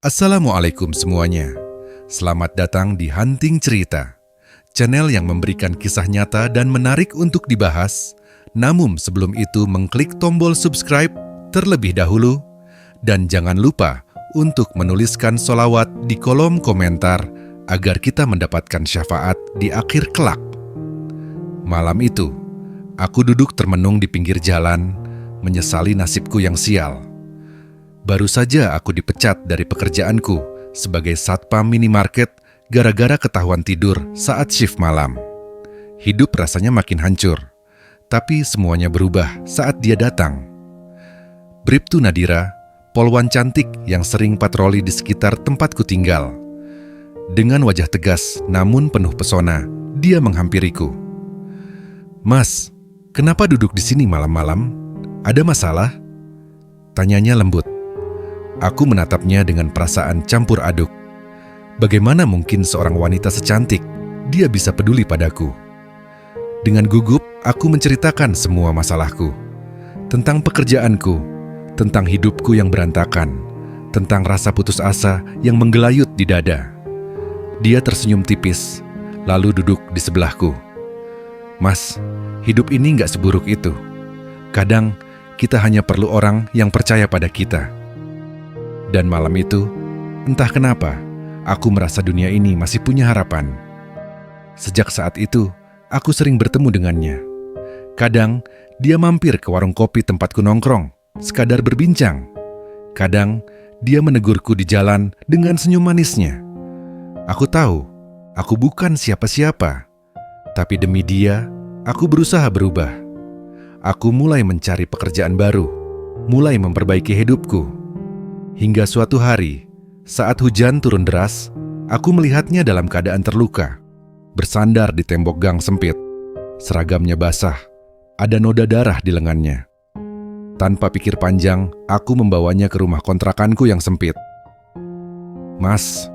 Assalamualaikum semuanya. Selamat datang di Hunting Cerita, channel yang memberikan kisah nyata dan menarik untuk dibahas. Namun sebelum itu mengklik tombol subscribe terlebih dahulu. Dan jangan lupa untuk menuliskan sholawat di kolom komentar agar kita mendapatkan syafaat di akhir kelak. Malam itu, aku duduk termenung di pinggir jalan, menyesali nasibku yang sial. Baru saja aku dipecat dari pekerjaanku sebagai satpam minimarket gara-gara ketahuan tidur saat shift malam. Hidup rasanya makin hancur, tapi semuanya berubah saat dia datang. Bribtu Nadira, polwan cantik yang sering patroli di sekitar tempatku tinggal. Dengan wajah tegas namun penuh pesona, dia menghampiriku. "Mas, kenapa duduk di sini malam-malam? Ada masalah?" Tanyanya lembut. Aku menatapnya dengan perasaan campur aduk. Bagaimana mungkin seorang wanita secantik dia bisa peduli padaku? Dengan gugup, aku menceritakan semua masalahku. Tentang pekerjaanku, tentang hidupku yang berantakan, tentang rasa putus asa yang menggelayut di dada. Dia tersenyum tipis, lalu duduk di sebelahku. "Mas, hidup ini gak seburuk itu. Kadang kita hanya perlu orang yang percaya pada kita." Dan malam itu, entah kenapa, aku merasa dunia ini masih punya harapan. Sejak saat itu, aku sering bertemu dengannya. Kadang, dia mampir ke warung kopi tempatku nongkrong, sekadar berbincang. Kadang, dia menegurku di jalan dengan senyum manisnya. Aku tahu, aku bukan siapa-siapa. Tapi demi dia, aku berusaha berubah. Aku mulai mencari pekerjaan baru, mulai memperbaiki hidupku. Hingga suatu hari, saat hujan turun deras, aku melihatnya dalam keadaan terluka, bersandar di tembok gang sempit. Seragamnya basah, ada noda darah di lengannya. Tanpa pikir panjang, aku membawanya ke rumah kontrakanku yang sempit. "Mas,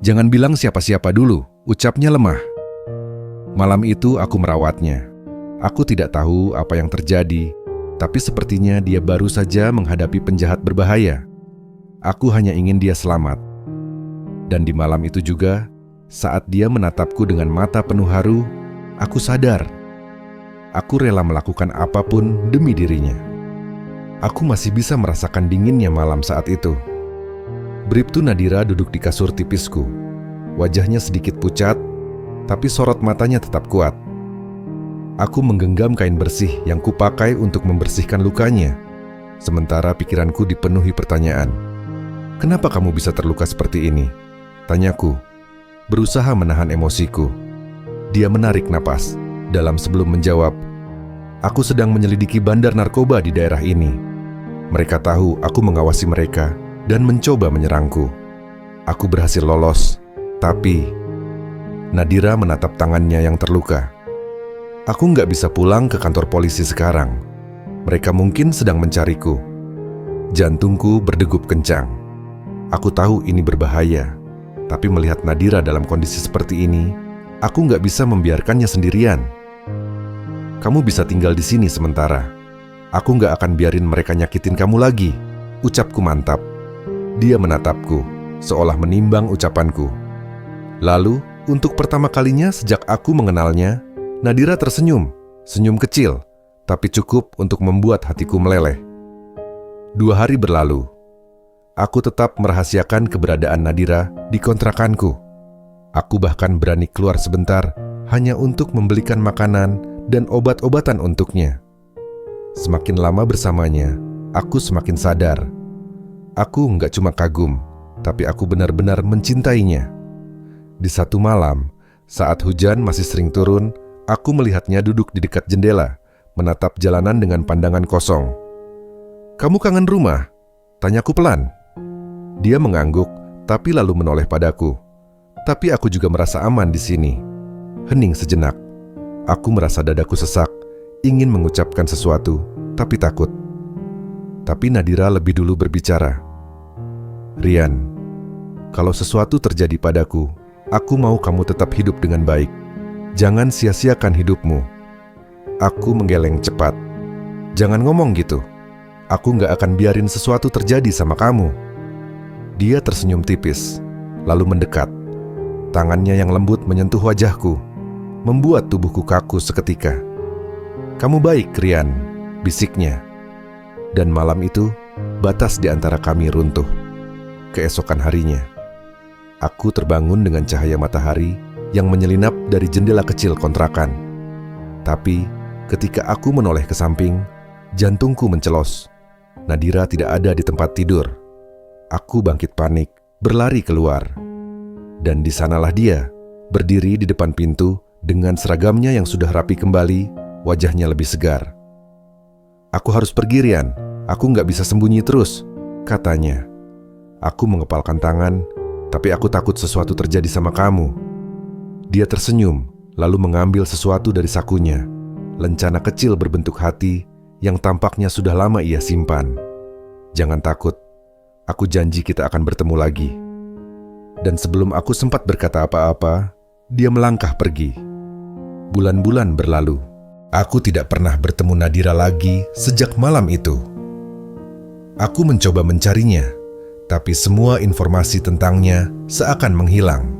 jangan bilang siapa-siapa dulu," ucapnya lemah. Malam itu aku merawatnya. Aku tidak tahu apa yang terjadi, tapi sepertinya dia baru saja menghadapi penjahat berbahaya. Aku hanya ingin dia selamat. Dan di malam itu juga, saat dia menatapku dengan mata penuh haru, aku sadar. Aku rela melakukan apapun demi dirinya. Aku masih bisa merasakan dinginnya malam saat itu. Bribtu Nadira duduk di kasur tipisku. Wajahnya sedikit pucat, tapi sorot matanya tetap kuat. Aku menggenggam kain bersih yang kupakai untuk membersihkan lukanya. Sementara pikiranku dipenuhi pertanyaan. "Kenapa kamu bisa terluka seperti ini?" tanyaku, berusaha menahan emosiku. Dia menarik napas dalam sebelum menjawab. "Aku sedang menyelidiki bandar narkoba di daerah ini. Mereka tahu aku mengawasi mereka dan mencoba menyerangku. Aku berhasil lolos, tapi..." Nadira menatap tangannya yang terluka. "Aku nggak bisa pulang ke kantor polisi sekarang. Mereka mungkin sedang mencariku." Jantungku berdegup kencang. Aku tahu ini berbahaya, tapi melihat Nadira dalam kondisi seperti ini, aku nggak bisa membiarkannya sendirian. "Kamu bisa tinggal di sini sementara. Aku nggak akan biarin mereka nyakitin kamu lagi," ucapku mantap. Dia menatapku, seolah menimbang ucapanku. Lalu, untuk pertama kalinya sejak aku mengenalnya, Nadira tersenyum, senyum kecil, tapi cukup untuk membuat hatiku meleleh. 2 hari berlalu. Aku tetap merahasiakan keberadaan Nadira di kontrakanku. Aku bahkan berani keluar sebentar hanya untuk membelikan makanan dan obat-obatan untuknya. Semakin lama bersamanya, aku semakin sadar. Aku nggak cuma kagum, tapi aku benar-benar mencintainya. Di satu malam, saat hujan masih sering turun, aku melihatnya duduk di dekat jendela, menatap jalanan dengan pandangan kosong. "Kamu kangen rumah?" tanyaku pelan. Dia mengangguk, tapi lalu menoleh padaku. Tapi aku juga merasa aman di sini. Hening sejenak. Aku merasa dadaku sesak, ingin mengucapkan sesuatu, tapi takut. Tapi Nadira lebih dulu berbicara. "Rian, kalau sesuatu terjadi padaku, aku mau kamu tetap hidup dengan baik. Jangan sia-siakan hidupmu." Aku menggeleng cepat. "Jangan ngomong gitu. Aku gak akan biarin sesuatu terjadi sama kamu." Dia tersenyum tipis, lalu mendekat. Tangannya yang lembut menyentuh wajahku, membuat tubuhku kaku seketika. "Kamu baik, Rian," bisiknya. Dan malam itu, batas di antara kami runtuh. Keesokan harinya, aku terbangun dengan cahaya matahari yang menyelinap dari jendela kecil kontrakan. Tapi, ketika aku menoleh ke samping, jantungku mencelos. Nadira tidak ada di tempat tidur. Aku bangkit panik, berlari keluar. Dan di sanalah dia, berdiri di depan pintu dengan seragamnya yang sudah rapi kembali, wajahnya lebih segar. "Aku harus pergi, Rian. Aku nggak bisa sembunyi terus," katanya. Aku mengepalkan tangan, tapi aku takut sesuatu terjadi sama kamu. Dia tersenyum, lalu mengambil sesuatu dari sakunya, lencana kecil berbentuk hati yang tampaknya sudah lama ia simpan. "Jangan takut, aku janji kita akan bertemu lagi." Dan sebelum aku sempat berkata apa-apa, dia melangkah pergi. Bulan-bulan berlalu. Aku tidak pernah bertemu Nadira lagi sejak malam itu. Aku mencoba mencarinya, tapi semua informasi tentangnya seakan menghilang.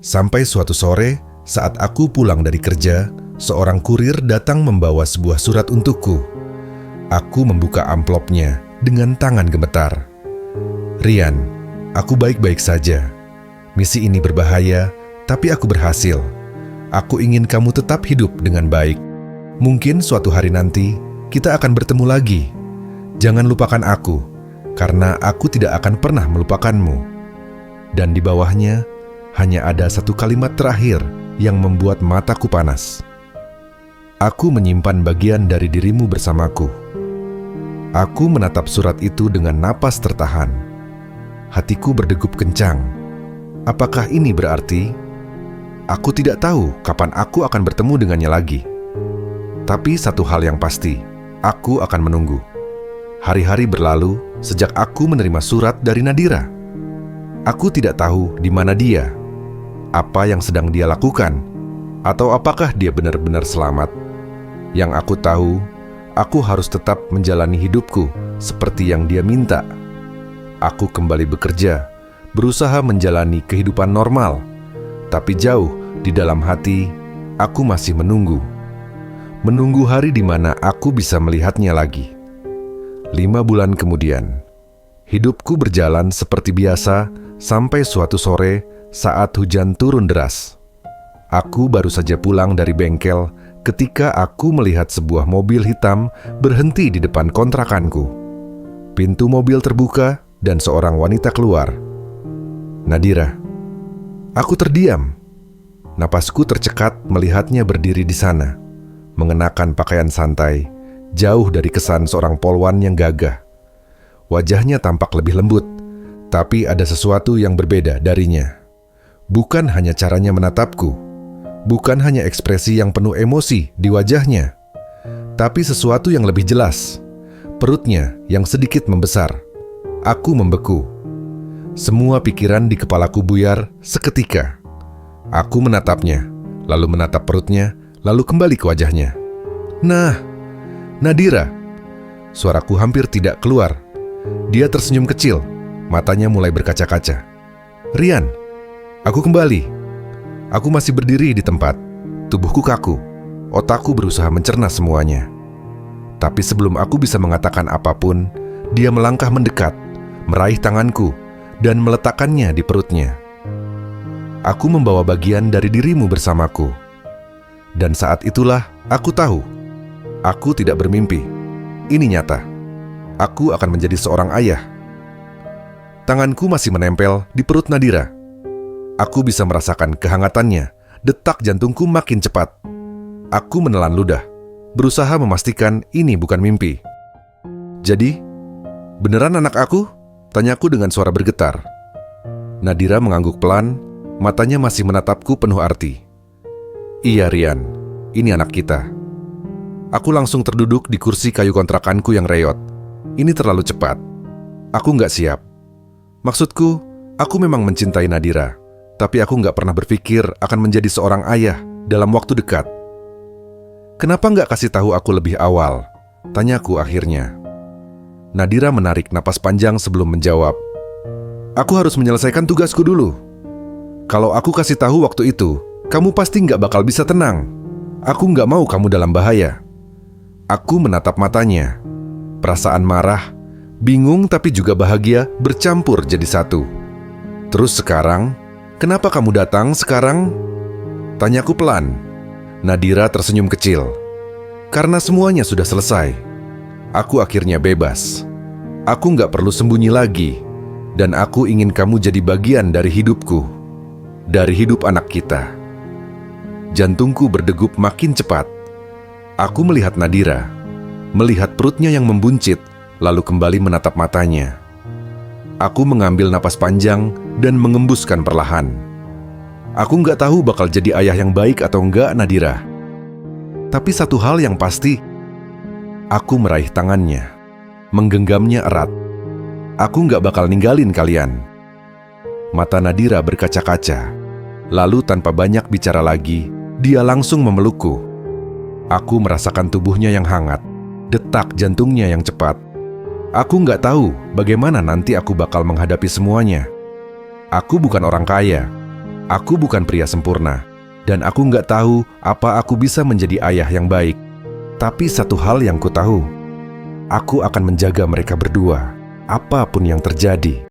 Sampai suatu sore, saat aku pulang dari kerja, seorang kurir datang membawa sebuah surat untukku. Aku membuka amplopnya dengan tangan gemetar. "Rian, aku baik-baik saja. Misi ini berbahaya, tapi aku berhasil. Aku ingin kamu tetap hidup dengan baik. Mungkin suatu hari nanti, kita akan bertemu lagi. Jangan lupakan aku, karena aku tidak akan pernah melupakanmu." Dan di bawahnya, hanya ada satu kalimat terakhir yang membuat mataku panas. "Aku menyimpan bagian dari dirimu bersamaku." Aku menatap surat itu dengan napas tertahan. Hatiku berdegup kencang. Apakah ini berarti? Aku tidak tahu kapan aku akan bertemu dengannya lagi. Tapi satu hal yang pasti, aku akan menunggu. Hari-hari berlalu sejak aku menerima surat dari Nadira. Aku tidak tahu di mana dia, apa yang sedang dia lakukan, atau apakah dia benar-benar selamat. Yang aku tahu, aku harus tetap menjalani hidupku seperti yang dia minta. Aku kembali bekerja, berusaha menjalani kehidupan normal. Tapi jauh di dalam hati, aku masih menunggu. Menunggu hari di mana aku bisa melihatnya lagi. 5 bulan kemudian, hidupku berjalan seperti biasa sampai suatu sore saat hujan turun deras. Aku baru saja pulang dari bengkel ketika aku melihat sebuah mobil hitam berhenti di depan kontrakanku. Pintu mobil terbuka dan seorang wanita keluar. "Nadira." Aku terdiam. Napasku tercekat melihatnya berdiri di sana, mengenakan pakaian santai, jauh dari kesan seorang polwan yang gagah. Wajahnya tampak lebih lembut, tapi ada sesuatu yang berbeda darinya. Bukan hanya caranya menatapku, bukan hanya ekspresi yang penuh emosi di wajahnya, tapi sesuatu yang lebih jelas. Perutnya yang sedikit membesar. Aku membeku. Semua pikiran di kepalaku buyar seketika. Aku menatapnya, lalu menatap perutnya, lalu kembali ke wajahnya. "Nah, Nadira." Suaraku hampir tidak keluar. Dia tersenyum kecil, matanya mulai berkaca-kaca. "Rian, aku kembali." Aku masih berdiri di tempat, tubuhku kaku, otakku berusaha mencerna semuanya. Tapi sebelum aku bisa mengatakan apapun, dia melangkah mendekat, meraih tanganku, dan meletakkannya di perutnya. "Aku membawa bagian dari dirimu bersamaku." Dan saat itulah aku tahu, aku tidak bermimpi. Ini nyata. Aku akan menjadi seorang ayah. Tanganku masih menempel di perut Nadira. Aku bisa merasakan kehangatannya, detak jantungku makin cepat. Aku menelan ludah, berusaha memastikan ini bukan mimpi. "Jadi, beneran anak aku?" tanyaku dengan suara bergetar. Nadira mengangguk pelan, matanya masih menatapku penuh arti. "Iya, Rian, ini anak kita." Aku langsung terduduk di kursi kayu kontrakanku yang reyot. Ini terlalu cepat. Aku nggak siap. Maksudku, aku memang mencintai Nadira, tapi aku nggak pernah berpikir akan menjadi seorang ayah dalam waktu dekat. "Kenapa nggak kasih tahu aku lebih awal?" tanyaku akhirnya. Nadira menarik napas panjang sebelum menjawab. Aku harus menyelesaikan tugasku dulu. Kalau aku kasih tahu waktu itu, kamu pasti nggak bakal bisa tenang. Aku nggak mau kamu dalam bahaya. Aku menatap matanya. Perasaan marah, bingung tapi juga bahagia bercampur jadi satu. Terus sekarang, kenapa kamu datang sekarang? Tanyaku pelan. Nadira tersenyum kecil. Karena semuanya sudah selesai. Aku akhirnya bebas. Aku nggak perlu sembunyi lagi. Dan aku ingin kamu jadi bagian dari hidupku. Dari hidup anak kita. Jantungku berdegup makin cepat. Aku melihat Nadira. Melihat perutnya yang membuncit, lalu kembali menatap matanya. Aku mengambil napas panjang dan mengembuskan perlahan. Aku nggak tahu bakal jadi ayah yang baik atau enggak, Nadira. Tapi satu hal yang pasti, aku meraih tangannya, menggenggamnya erat. Aku nggak bakal ninggalin kalian. Mata Nadira berkaca-kaca. Lalu tanpa banyak bicara lagi, dia langsung memelukku. Aku merasakan tubuhnya yang hangat, detak jantungnya yang cepat. Aku nggak tahu bagaimana nanti aku bakal menghadapi semuanya. Aku bukan orang kaya. Aku bukan pria sempurna. Dan aku nggak tahu apa aku bisa menjadi ayah yang baik. Tapi satu hal yang ku tahu, aku akan menjaga mereka berdua, apapun yang terjadi.